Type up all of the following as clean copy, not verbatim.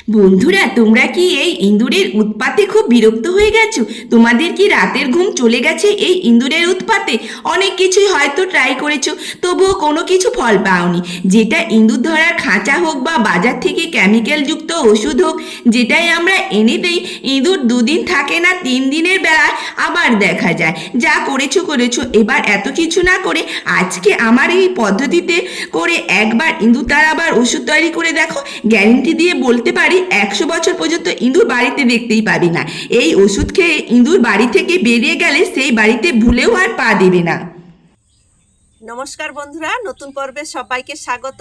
বন্ধুরা, তোমরা কি এই ইঁদুরের উৎপাতে খুব বিরক্ত হয়ে গেছো? তোমাদের কি রাতের ঘুম চলে গেছে এই ইঁদুরের উৎপাতে? অনেক কিছুই হয়তো ট্রাই করেছো, তবুও কোনো কিছু ফল পাওনি। যেটা ইঁদুর ধরার খাঁচা হোক বা বাজার থেকে কেমিক্যাল যুক্ত ওষুধ হোক, যেটাই আমরা এনে দেই, ইঁদুর 2 দিন থাকে না, 3 দিনের বেলায় আবার দেখা যায়। যা করেছো করেছো, এবার এত কিছু না করে আজকে আমার এই পদ্ধতিতে করে একবার ইঁদুর তাড়াবার ওষুধ তৈরি করে দেখো। গ্যারেন্টি দিয়ে বলতে পারি 100 বছর পর্যন্ত ইঁদুর বাড়িতে দেখতেই পাবি না। এই ওষুধ খেয়ে ইঁদুর বাড়ি থেকে বেরিয়ে গেলে সেই বাড়িতে ভুলেও আর পা দেবে না। নমস্কার বন্ধুরা, নতুন পর্বে সবাইকে স্বাগত।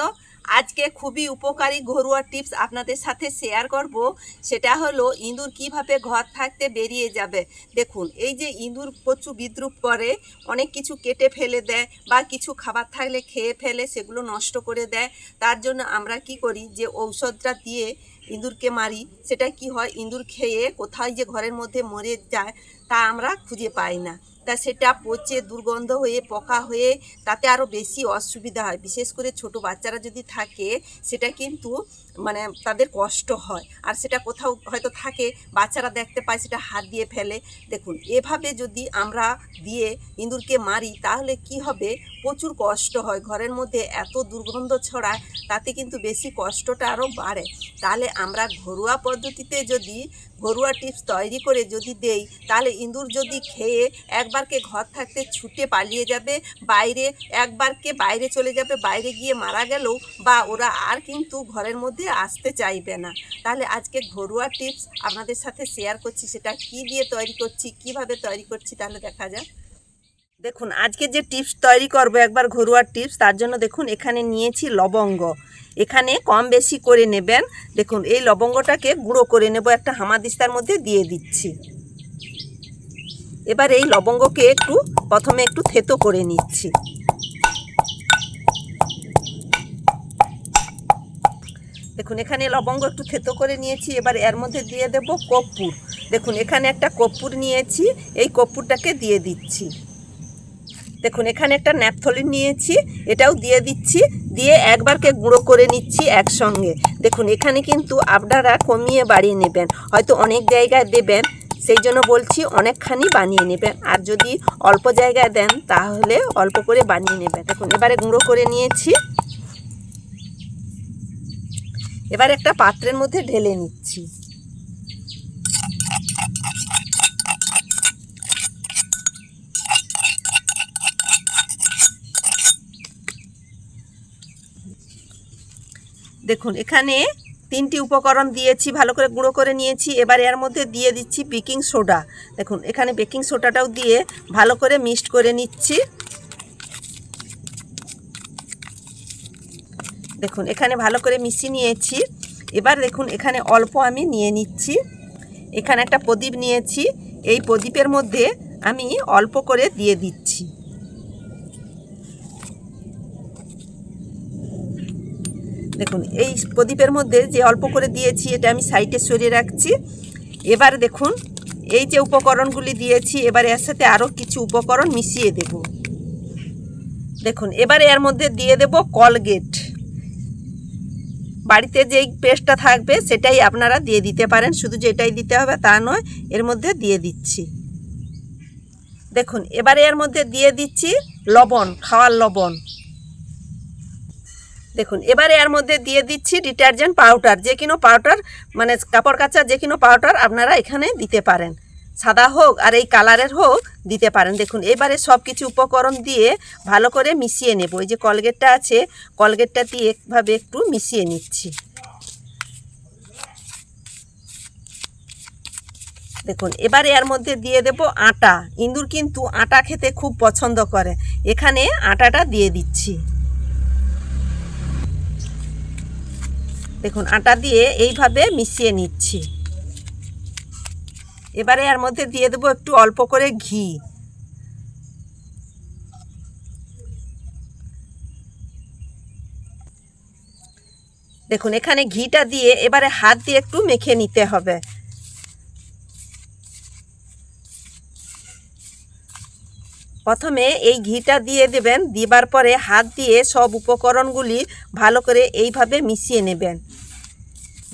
আজকে খুবই উপকারী ঘরোয়া টিপস আপনাদের সাথে শেয়ার করব। সেটা হলো ইঁদুর কিভাবে ঘর থাকতে বেরিয়ে যাবে। দেখুন, এই যে ইঁদুর প্রচুর বিদ্রুপ করে, অনেক কিছু কেটে ফেলে দেয় বা কিছু খাবার থাকলে খেয়ে ফেলে, সেগুলো নষ্ট করে দেয়। তার জন্য আমরা কি করি, যে ঔষধটা দিয়ে ইঁদুরকে মারি, সেটা কি হয়, ইঁদুর খেয়ে কোথায় যে ঘরের মধ্যে মরে যায় তা আমরা খুঁজে পাই না। তা সেটা পচে দুর্গন্ধ হয়ে পোকা হয়ে তাতে আরও বেশি অসুবিধা হয়। বিশেষ করে ছোট বাচ্চারা যদি থাকে, সেটা কিন্তু মানে তাদের কষ্ট হয়। আর সেটা কোথাও হয়তো থাকে, বাচ্চারা দেখতে পায়, সেটা হাত দিয়ে ফেলে। দেখুন, এভাবে যদি আমরা দিয়ে ইঁদুরকে মারি তাহলে কি হবে, প্রচুর কষ্ট হয়, ঘরের মধ্যে এত দুর্গন্ধ ছড়ায়, তাতে কিন্তু বেশি কষ্টটা আরও বাড়ে। তাহলে আমরা ঘরোয়া পদ্ধতিতে যদি ঘরোয়া টিপস তৈরি করে যদি দেই, তাহলে ইঁদুর যদি খেয়ে একবারকে ঘর থাকতে ছুটে পালিয়ে যাবে, একবারকে বাইরে চলে যাবে, বাইরে গিয়ে মারা গেলেও বা ওরা আর কিন্তু ঘরের মধ্যে আসতে চাইবে না। তাহলে আজকে ঘরোয়া টিপস আপনাদের সাথে শেয়ার করছি, সেটা কি দিয়ে তৈরি করছি, কিভাবে তৈরি করছি, তাহলে দেখা যাক। দেখুন, আজকে যে টিপস তৈরি করব একবার ঘরোয়া টিপস, তার জন্য দেখুন এখানে নিয়েছি লবঙ্গ। এখানে কম বেশি করে নেবেন। দেখুন, এই লবঙ্গটাকে গুঁড়ো করে নেব, একটা হামাদিস্তার মধ্যে দিয়ে দিচ্ছি। এবার এই লবঙ্গকে প্রথমে একটু থেতো করে নিচ্ছি। দেখুন, এখানে লবঙ্গ একটু থেতো করে নিয়েছি। এবার এর মধ্যে দিয়ে দেব কর্পূর। দেখুন, এখানে একটা কর্পূর নিয়েছি, এই কর্পূরটাকে দিয়ে দিচ্ছি। দেখুন, এখানে একটা ন্যাপথলিন নিয়েছি, এটাও দিয়ে দিচ্ছি। দিয়ে একবারকে গুঁড়ো করে নিচ্ছি একসঙ্গে। দেখুন, এখানে কিন্তু আপনারা কমিয়ে বাড়িয়ে নেবেন, হয়তো অনেক জায়গায় দেবেন, সেই জন্য বলছি অনেকখানি বানিয়ে নেবেন। আর যদি অল্প জায়গায় দেন তাহলে অল্প করে বানিয়ে নেবেন। দেখুন, এবারে গুঁড়ো করে নিয়েছি। এবার একটা পাত্রের মধ্যে ঢেলে নিচ্ছি। দেখুন, এখানে 3টি উপকরণ দিয়েছি, ভালো করে গুঁড়ো করে নিয়েছি। এবার এর মধ্যে দিয়ে দিচ্ছি বেকিং সোডা। দেখুন, এখানে বেকিং সোডাটাও দিয়ে ভালো করে মিক্সড করে নিচ্ছি। দেখুন, এখানে ভালো করে মিশিয়ে নিয়েছি। এবার দেখুন, এখানে অল্প আমি নিয়ে নিচ্ছি। এখানে একটা প্রদীপ নিয়েছি, এই প্রদীপের মধ্যে আমি অল্প করে দিয়ে দিচ্ছি। দেখুন, এই প্রদীপের মধ্যে যে অল্প করে দিয়েছি, এটা আমি সাইডে সরিয়ে রাখছি। এবার দেখুন, এই যে উপকরণগুলি দিয়েছি, এবার এর সাথে আরও কিছু উপকরণ মিশিয়ে দেব। দেখুন, এবার এর মধ্যে দিয়ে দেব কলগেট। বাড়িতে যেই পেস্টটা থাকবে সেটাই আপনারা দিয়ে দিতে পারেন, শুধু যেটাই দিতে হবে তা নয়, এর মধ্যে দিয়ে দিচ্ছি। দেখুন, এবারে এর মধ্যে দিয়ে দিচ্ছি লবণ, খাওয়ার লবণ। দেখুন, এবারে এর মধ্যে দিয়ে দিচ্ছি ডিটারজেন্ট পাউডার, যে কোনো পাউডার, মানে কাপড় কাচার যে কোনো পাউডার আপনারা এখানে দিতে পারেন, সাদা হোক আর এই কালারের হোক দিতে পারেন। দেখুন, এবারে সব কিছু উপকরণ দিয়ে ভালো করে মিশিয়ে নেব। এই যে কলগেটটা আছে, কলগেটটা দিয়ে একভাবে একটু মিশিয়ে নিচ্ছি। দেখুন, এবারে এর মধ্যে দিয়ে দেব আটা। ইঁদুর কিন্তু আটা খেতে খুব পছন্দ করে, এখানে আটাটা দিয়ে দিচ্ছি। দেখুন, আটা দিয়ে এইভাবে মিশিয়ে নিচ্ছি। এবারে এর মধ্যে দিয়ে দেবো একটু অল্প করে ঘি। দেখুন, এখানে ঘিটা দিয়ে এবারে হাত দিয়ে একটু মেখে নিতে হবে। প্রথমে এই ঘিটা দিয়ে দেবেন, দিবার পরে হাত দিয়ে সব উপকরণগুলি ভালো করে এইভাবে মিশিয়ে নেবেন।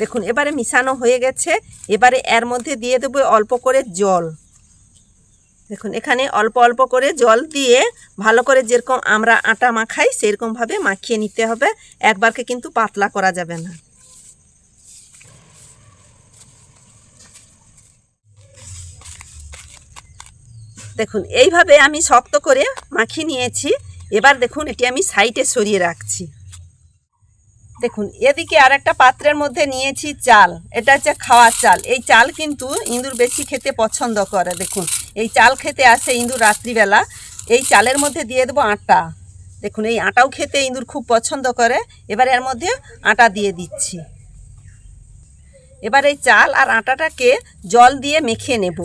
দেখুন এবারে মিশানো হয়ে গেছে। এবারে এর মধ্যে দিয়ে দেবো অল্প করে জল। দেখুন এখানে অল্প অল্প করে জল দিয়ে ভালো করে যেরকম আমরা আটা মাখাই সেরকমভাবে মাখিয়ে নিতে হবে, একবারকে কিন্তু পাতলা করা যাবে না। দেখুন এইভাবে আমি শক্ত করে মাখিয়ে নিয়েছি। এবার দেখুন এটি আমি সাইডে সরিয়ে রাখছি। দেখুন এদিকে আর একটা পাত্রের মধ্যে নিয়েছি চাল, এটা হচ্ছে খাওয়ার চাল। এই চাল কিন্তু ইঁদুর বেশি খেতে পছন্দ করে। দেখুন এই চাল খেতে আসে ইঁদুর রাত্রিবেলা। এই চালের মধ্যে দিয়ে দেবো আটা। দেখুন এই আটাও খেতে ইঁদুর খুব পছন্দ করে। এবার এর মধ্যে আটা দিয়ে দিচ্ছি। এবার এই চাল আর আটাটাকে জল দিয়ে মেখে নেব।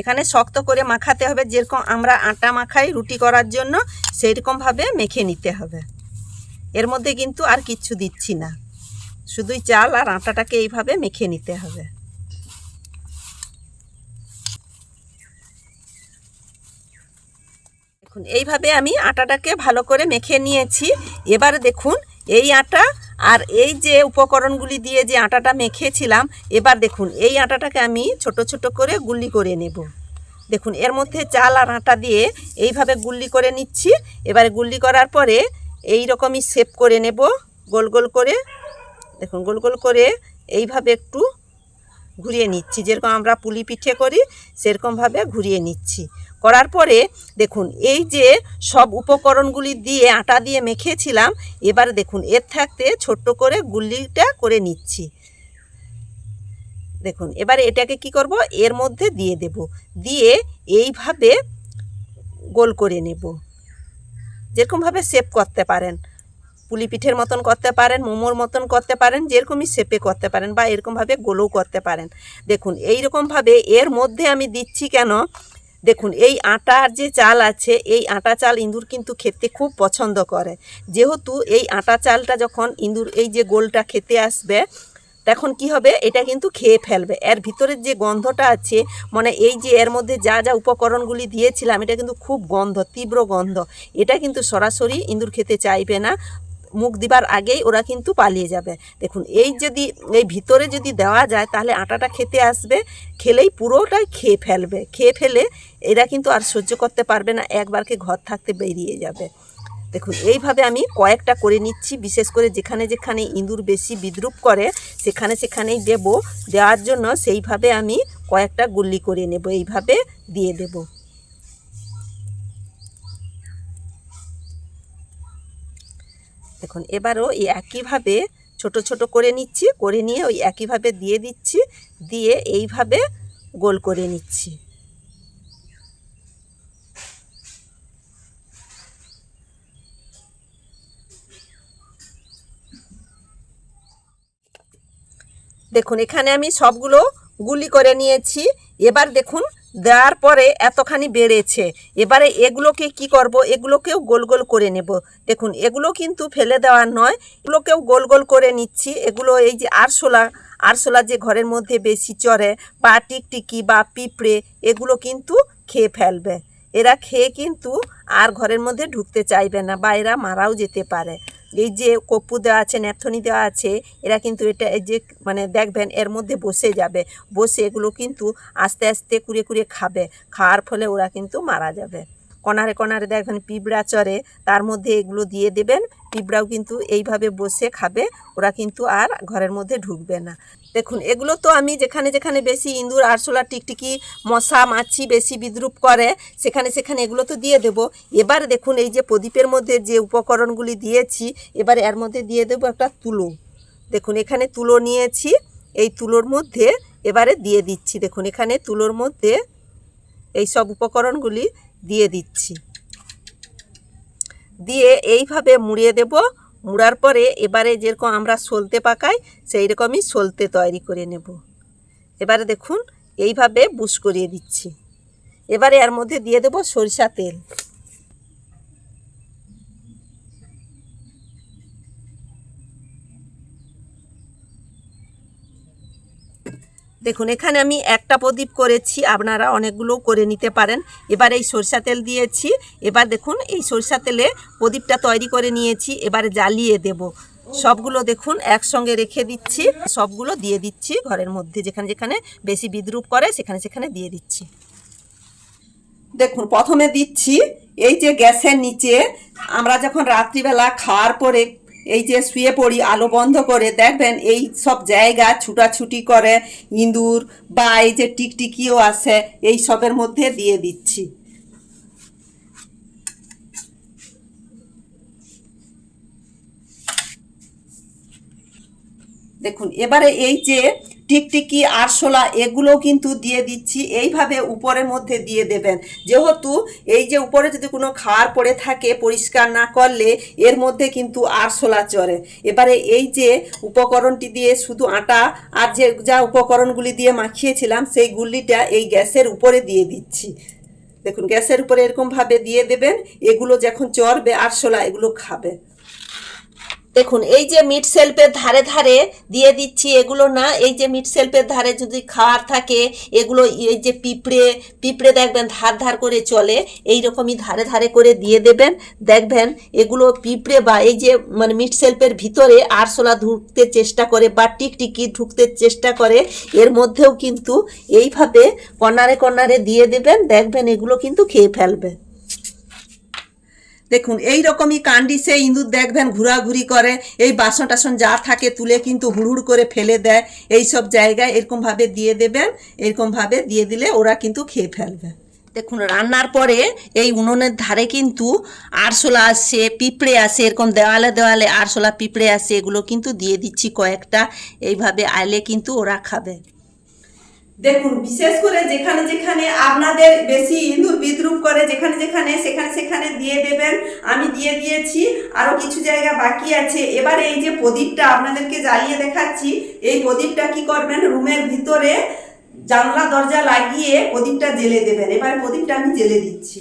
এখানে শক্ত করে মাখাতে হবে, যেরকম আমরা আটা মাখাই রুটি করার জন্য সেইরকমভাবে মেখে নিতে হবে। এর মধ্যে কিন্তু আর কিচ্ছু দিচ্ছি না, শুধুই চাল আর আটাটাকে এইভাবে মেখে নিতে হবে। দেখুন এইভাবে আমি আটাটাকে ভালো করে মেখে নিয়েছি। এবারে দেখুন এই আটা আর এই যে উপকরণগুলি দিয়ে যে আটাটা মেখেছিলাম, এবার দেখুন এই আটাটাকে আমি ছোট ছোট করে গুল্লি করে নেব। দেখুন এর মধ্যে চাল আর আটা দিয়ে এইভাবে গুল্লি করে নিচ্ছি। এবারে গুল্লি করার পরে এই রকমই শেপ করে নেব, গোল গোল করে। দেখুন গোল গোল করে এইভাবে একটু ঘুরিয়ে নিচ্ছি, যেরকম আমরা পুলি পিঠে করি সেরকমভাবে ঘুরিয়ে নিচ্ছি। করার পরে দেখুন এই যে সব উপকরণগুলি দিয়ে আটা দিয়ে মেখেছিলাম, এবার দেখুন এর থাকতে ছোট্ট করে গুল্লিটা করে নিচ্ছি। দেখুন এবারে এটাকে কি করব, এর মধ্যে দিয়ে দেব, দিয়ে এইভাবে গোল করে নেব। যেরকমভাবে শেপ করতে পারেন, পুলি পিঠের মতন করতে পারেন, মোমোর মতন করতে পারেন, যেরকমই শেপে করতে পারেন, বা এরকমভাবে গোলও করতে পারেন। দেখুন এইরকমভাবে এর মধ্যে আমি দিচ্ছি কেন, দেখুন এই আটার যে চাল আছে, এই আটা চাল ইঁদুর কিন্তু খেতে খুব পছন্দ করে। যেহেতু এই আটা চালটা যখন ইঁদুর এই যে গোলটা খেতে আসবে, তখন কি হবে, এটা কিন্তু খেয়ে ফেলবে। এর ভিতরের যে গন্ধটা আছে, মানে এই যে এর মধ্যে যা যা উপকরণগুলি দিয়েছিলাম, এটা কিন্তু খুব গন্ধ, তীব্র গন্ধ। এটা কিন্তু সরাসরি ইঁদুর খেতে চাইবে না, মুখ দিবার আগেই ওরা কিন্তু পালিয়ে যাবে। দেখুন এই যদি এই ভিতরে যদি দেওয়া যায় তাহলে আটাটা খেতে আসবে, খেলেই পুরোটাই খেয়ে ফেলবে। খেয়ে ফেলে এরা কিন্তু আর সহ্য করতে পারবে না, একবারকে ঘর থাকতে বেরিয়ে যাবে। দেখুন এইভাবে আমি কয়েকটা করে নিচ্ছি, বিশেষ করে যেখানে যেখানে ইঁদুর বেশি বিদ্রুপ করে সেখানে সেখানেই দেব। দেওয়ার জন্য সেইভাবে আমি কয়েকটা গুল্লি করে নেব, এইভাবে দিয়ে দেব। দেখুন এবারও এই একইভাবে ছোট ছোট করে নিচ্ছি, করে নিয়ে ওই একইভাবে দিয়ে দিচ্ছি, দিয়ে এইভাবে গোল করে নিচ্ছি। দেখুন এখানে আমি সবগুলো গুলি করে নিয়েছি। এবার দেখুন দেওয়ার পরে এতখানি বেড়েছে। এবারে এগুলোকে কি করব, এগুলোকেও গোল গোল করে নেব। দেখুন এগুলো কিন্তু ফেলে দেওয়ার নয়, এগুলোকেও গোল গোল করে নিচ্ছি। এগুলো এই যে আরশোলা যে ঘরের মধ্যে বেশি চড়ে, বা টিকটিকি বা পিঁপড়ে, এগুলো কিন্তু খেয়ে ফেলবে। এরা খেয়ে কিন্তু আর ঘরের মধ্যে ঢুকতে চাইবে না, বা এরা মারাও যেতে পারে। এই যে কপ্পু দেওয়া আছে, ন্যাপথনি দেওয়া আছে, এরা কিন্তু এটা এই যে মানে দেখবেন এর মধ্যে বসে যাবে, বসে এগুলো কিন্তু আস্তে আস্তে কুড়ে কুড়ে খাবে। খাওয়ার ফলে ওরা কিন্তু মারা যাবে। কনারে কনারে দেখবেন পিঁপড়া চড়ে, তার মধ্যে এগুলো দিয়ে দেবেন, পিঁপড়াও কিন্তু এইভাবে বসে খাবে, ওরা কিন্তু আর ঘরের মধ্যে ঢুকবে না। দেখুন এগুলো তো আমি যেখানে যেখানে বেশি ইঁদুর, আরশোলা, টিকটিকি, মশা, মাছি বেশি বিদ্রুপ করে সেখানে সেখানে এগুলো তো দিয়ে দেব। এবার দেখুন এই যে প্রদীপের মধ্যে যে উপকরণগুলি দিয়েছি, এবার এর মধ্যে দিয়ে দেব একটা তুলো। দেখুন এখানে তুলো নিয়েছি, এই তুলোর মধ্যে এবারে দিয়ে দিচ্ছি। দেখুন এখানে তুলোর মধ্যে এই সব উপকরণগুলি দিয়ে দিচ্ছি, দিয়ে এইভাবে মুড়িয়ে দেব। মুড়ার পরে এবারে যেরকম আমরা সলতে পাকাই সেই রকমই সলতে তৈরি করে নেব। এবারে দেখুন এইভাবে বুশ করিয়ে দিচ্ছি। এবারে এর মধ্যে দিয়ে দেব সরিষা তেল। দেখুন এখানে আমি একটা প্রদীপ করেছি, আপনারা অনেকগুলো করে নিতে পারেন। এবার এই সরিষা তেল দিয়েছি। এবার দেখুন এই সরিষা তেলে প্রদীপটা তৈরি করে নিয়েছি, এবারে জ্বালিয়ে দেব। সবগুলো দেখুন একসঙ্গে রেখে দিচ্ছি, সবগুলো দিয়ে দিচ্ছি ঘরের মধ্যে, যেখানে যেখানে বেশি বিদ্রুপ করে সেখানে সেখানে দিয়ে দিচ্ছি। দেখুন প্রথমে দিচ্ছি এই যে গ্যাসের নিচে, আমরা যখন রাত্রিবেলা খাওয়ার পরে এই যে শুয়ে পড়ি আলো বন্ধ করে, দেখবেন এই সব জায়গা ছুটাছুটি করে ইঁদুর বা এই যে টিকটিকিও আসে, এই সবের মধ্যে দিয়ে দিচ্ছি। দেখুন এবারে এই যে টিকটিকি আরশোলা এগুলো কিন্তু দিয়ে দিচ্ছি, এইভাবে উপরের মধ্যে দিয়ে দেবেন, যেহেতু এই যে উপরে যদি কোনো খাওয়ার পড়ে থাকে পরিষ্কার না করলে এর মধ্যে কিন্তু আরশোলা চড়ে। এবারে এই যে উপকরণটি দিয়ে শুধু আটা আর যে যা উপকরণগুলি দিয়ে মাখিয়েছিলাম সেই গুলিটা এই গ্যাসের উপরে দিয়ে দিচ্ছি। দেখুন গ্যাসের উপরে এরকমভাবে দিয়ে দেবেন, এগুলো যখন চড়বে আরশোলা এগুলো খাবে। দেখুন এই যে মিট শেলফের ধারে ধারে দিয়ে দিচ্ছি, এগুলো না, এই যে মিট শেলফের ধারে যদি খাওয়ার থাকে এগুলো, এই যে পিঁপড়ে পিঁপড়ে দেখবেন ধার ধার করে চলে, এই রকমই ধারে ধারে করে দিয়ে দেবেন। দেখবেন এগুলো পিঁপড়ে বা এই যে মানে মিট শেলফের ভিতরে আরশোলা ঢুকতে চেষ্টা করে বা টিকটিকি ঢুকতে চেষ্টা করে, এর মধ্যেও কিন্তু এইভাবে কর্নারে কর্নারে দিয়ে দেবেন, দেখবেন এগুলো কিন্তু খেয়ে ফেলবে। দেখুন এই রকমই কান্ডিসে ইঁদুর দেখবেন ঘোরাঘুরি করে, এই বাসন টাসন যা থাকে তুলে কিন্তু হুড়হুড় করে ফেলে দেয়, এই সব জায়গায় এরকমভাবে দিয়ে দেবেন, এরকমভাবে দিয়ে দিলে ওরা কিন্তু খেয়ে ফেলবে। দেখুন রান্নার পরে এই উনুনের ধারে কিন্তু আরশোলা আসে, পিঁপড়ে আসে, এরকম দেওয়ালে দেওয়ালে আরশোলা পিঁপড়ে আসে, এগুলো কিন্তু দিয়ে দিচ্ছি কয়েকটা, এইভাবে আইলে কিন্তু ওরা খাবে। দেখুন বিশেষ করে যেখানে যেখানে আপনাদের বেশি ইঁদুর বিদ্রুপ করে যেখানে যেখানে সেখানে সেখানে দিয়ে দেবেন। আমি দিয়ে দিয়েছি, আরও কিছু জায়গা বাকি আছে। এবারে এই যে প্রদীপটা আপনাদেরকে জ্বালিয়ে দেখাচ্ছি, এই প্রদীপটা কি করবেন, রুমের ভিতরে জানলা দরজা লাগিয়ে প্রদীপটা জ্বেলে দেবেন। এবার প্রদীপটা আমি জ্বেলে দিচ্ছি।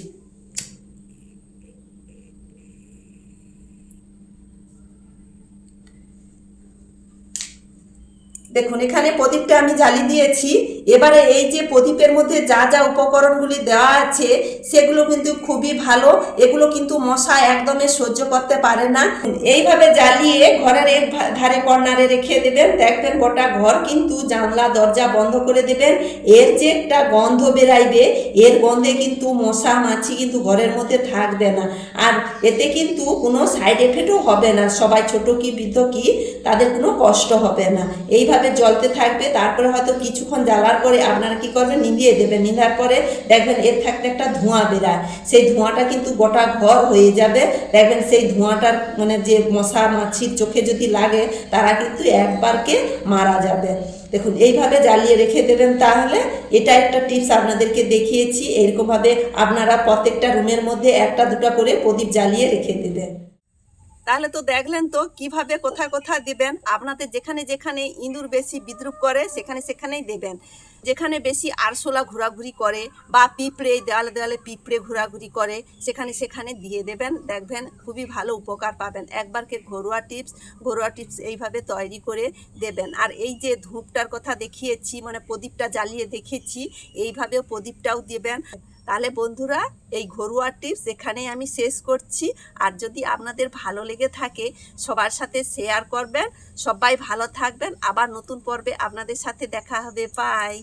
দেখুন এখানে প্রদীপটা আমি জ্বালিয়ে দিয়েছি। এবারে এই যে প্রদীপের মধ্যে যা যা উপকরণগুলি দেওয়া আছে সেগুলো কিন্তু খুবই ভালো, এগুলো কিন্তু মশা একদমই সহ্য করতে পারে না। এইভাবে জ্বালিয়ে ঘরের এক ধারে কর্নারে রেখে দেবেন, দেখবেন গোটা ঘর কিন্তু জানলা দরজা বন্ধ করে দেবেন। এর যে একটা গন্ধ বেরাইবে, এর গন্ধে কিন্তু মশা মাছি কিন্তু ঘরের মধ্যে থাকবে না, আর এতে কিন্তু কোনো সাইড এফেক্টও হবে না। সবাই ছোট কি বৃদ্ধ কি তাদের কোনো কষ্ট হবে না। এইভাবে জ্বলতে থাকবে, তারপরে হয়তো কিছুক্ষণ জ্বালার পরে আপনারা কি করবেন, নিভিয়ে দেবেন। নিভার পরে দেখবেন এর থাকতে একটা ধোঁয়া বেরায়, সেই ধোঁয়াটা কিন্তু গোটা ঘর হয়ে যাবে। দেখবেন সেই ধোঁয়াটার মানে যে মশা মাছির চোখে যদি লাগে তারা কিন্তু একবারকে মারা যাবে। দেখুন এইভাবে জ্বালিয়ে রেখে দেবেন। তাহলে এটা একটা টিপস আপনাদেরকে দেখিয়েছি, এরকমভাবে আপনারা প্রত্যেকটা রুমের মধ্যে একটা দুটো করে প্রদীপ জ্বালিয়ে রেখে দেবেন। তাহলে তো দেখলেন তো কিভাবে কোথায় কোথায় দিবেন। আপনাদের যেখানে যেখানে ইঁদুর বেশি বিদ্রুপ করে সেখানে সেখানেই দেবেন। যেখানে বেশি আরশোলা ঘোরাঘুরি করে বা পিঁপড়ে দেওয়ালে দেওয়ালে পিঁপড়ে ঘোরাঘুরি করে সেখানে সেখানে দিয়ে দেবেন, দেখবেন খুবই ভালো উপকার পাবেন। একবারকে ঘরোয়া টিপস এইভাবে তৈরি করে দেবেন। আর এই যে ধূপটার কথা দেখিয়েছি, মানে প্রদীপটা জ্বালিয়ে দেখেছি, এইভাবেও প্রদীপটাও দেবেন। তাহলে বন্ধুরা এই ঘরোয়া টিপস এখানেই আমি শেষ করছি। আর যদি আপনাদের ভালো লেগে থাকে সবার সাথে শেয়ার করবেন। সবাই ভালো থাকবেন, আবার নতুন পর্বে আপনাদের সাথে দেখা হবে। বাই।